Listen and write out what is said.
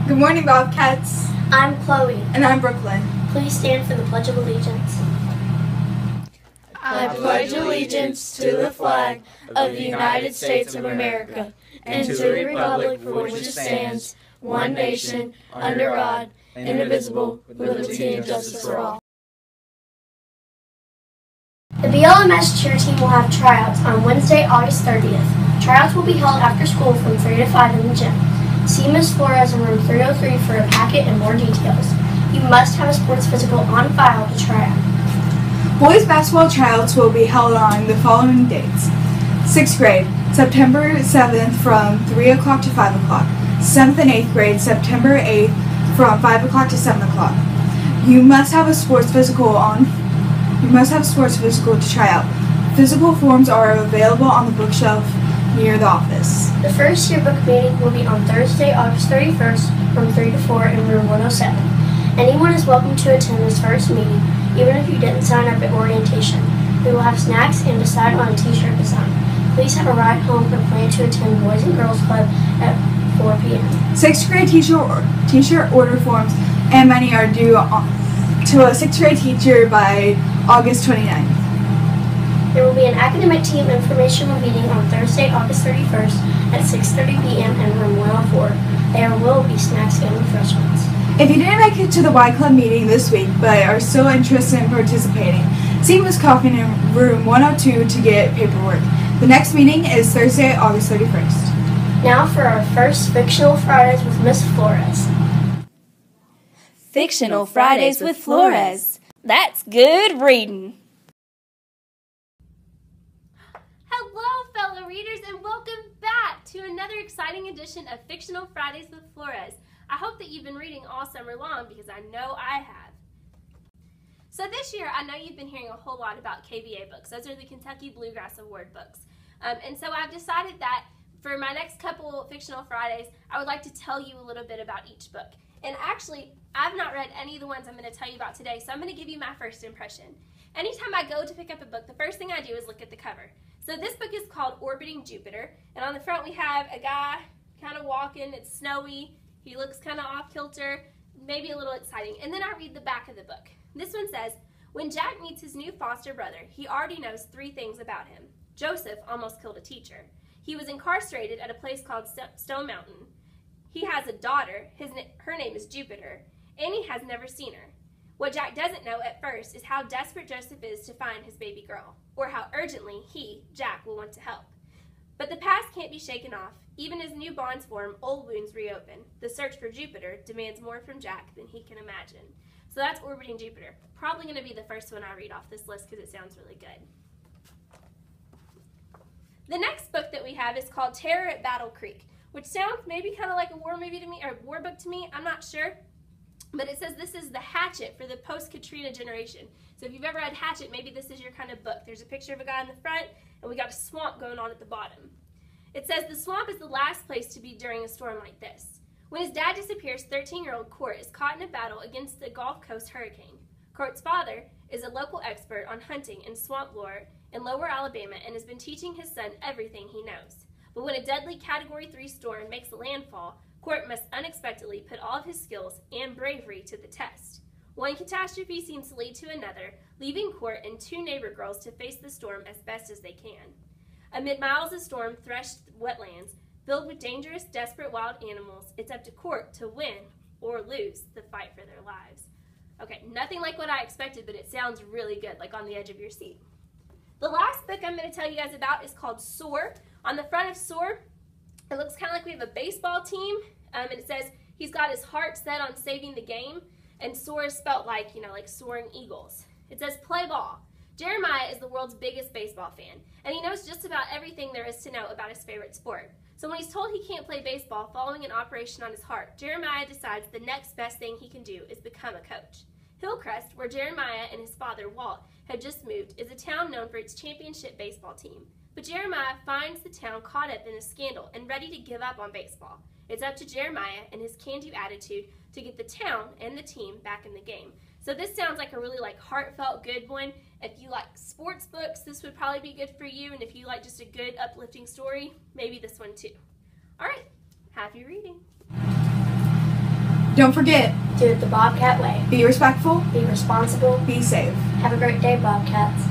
Good morning, Bobcats. I'm Chloe. And I'm Brooklyn. Please stand for the Pledge of Allegiance. I pledge allegiance to the flag of the United States of America and to the republic for which it stands, one nation, under God, indivisible, with liberty and justice for all. The BLMS cheer team will have tryouts on Wednesday, August 30th. Tryouts will be held after school from 3 to 5 in the gym. See Ms. Flores in room 303 for a packet and more details. You must have a sports physical on file to try out. Boys basketball tryouts will be held on the following dates. 6th grade, September 7th from 3 o'clock to 5 o'clock. 7th and 8th grade, September 8th from 5 o'clock to 7 o'clock. You must have a sports physical to try out. Physical forms are available on the bookshelf near the office. The first yearbook meeting will be on Thursday, August 31st from 3 to 4 in room 107. Anyone is welcome to attend this first meeting, even if you didn't sign up at orientation. We will have snacks and decide on a t-shirt design. Please have a ride home and plan to attend Boys and Girls Club at 4 p.m. 6th grade t-shirt order forms and money are due to a 6th grade teacher by August 29th. There will be an academic team informational meeting on Thursday, August 31st at 6:30 p.m. in room 104. There will be snacks and refreshments. If you didn't make it to the Y Club meeting this week but are still interested in participating, see Ms. Coffin in room 102 to get paperwork. The next meeting is Thursday, August 31st. Now for our first Fictional Fridays with Ms. Flores. Fictional Fridays with Flores. That's good reading. Hello, fellow readers, and welcome back to another exciting edition of Fictional Fridays with Flores. I hope that you've been reading all summer long because I know I have. So this year, I know you've been hearing a whole lot about KBA books. Those are the Kentucky Bluegrass Award books. And so I've decided that for my next couple Fictional Fridays, I would like to tell you a little bit about each book. And actually, I've not read any of the ones I'm going to tell you about today, so I'm going to give you my first impression. Anytime I go to pick up a book, the first thing I do is look at the cover. So this book is called Orbiting Jupiter, and on the front we have a guy kind of walking. It's snowy. He looks kind of off kilter, maybe a little exciting. And then I read the back of the book. This one says, when Jack meets his new foster brother, he already knows 3 things about him. Joseph almost killed a teacher. He was incarcerated at a place called Stone Mountain. He has a daughter. Her name is Jupiter, and he has never seen her. What Jack doesn't know at first is how desperate Joseph is to find his baby girl, or how urgently he, Jack, will want to help. But the past can't be shaken off. Even as new bonds form, old wounds reopen. The search for Jupiter demands more from Jack than he can imagine. So that's Orbiting Jupiter. Probably going to be the first one I read off this list because it sounds really good. The next book that we have is called Terror at Battle Creek, which sounds maybe kind of like a war movie to me, or a war book to me. I'm not sure. But it says this is the Hatchet for the post-Katrina generation. So if you've ever read Hatchet, maybe this is your kind of book. There's a picture of a guy in the front, and we got a swamp going on at the bottom. It says the swamp is the last place to be during a storm like this. When his dad disappears, 13-year-old Court is caught in a battle against the Gulf Coast hurricane. Court's father is a local expert on hunting and swamp lore in Lower Alabama and has been teaching his son everything he knows. But when a deadly Category 3 storm makes a landfall, Court must unexpectedly put all of his skills and bravery to the test. One catastrophe seems to lead to another, leaving Court and 2 neighbor girls to face the storm as best as they can. Amid miles of storm-threshed wetlands, filled with dangerous, desperate wild animals, it's up to Court to win or lose the fight for their lives. Okay, nothing like what I expected, but it sounds really good, like on the edge of your seat. The last book I'm going to tell you guys about is called Soar. On the front of Soar, it looks kind of like we have a baseball team, and it says he's got his heart set on saving the game, and Soar is spelt like, like soaring eagles. It says play ball. Jeremiah is the world's biggest baseball fan, and he knows just about everything there is to know about his favorite sport. So when he's told he can't play baseball following an operation on his heart, Jeremiah decides the next best thing he can do is become a coach. Hillcrest, where Jeremiah and his father, Walt, had just moved, is a town known for its championship baseball team. But Jeremiah finds the town caught up in a scandal and ready to give up on baseball. It's up to Jeremiah and his can-do attitude to get the town and the team back in the game. So this sounds like a really heartfelt, good one. If you like sports books, this would probably be good for you. And if you like just a good, uplifting story, maybe this one too. All right, happy reading. Don't forget, Do it the Bobcat way. be respectful, Be responsible. be safe. Have a great day, Bobcats.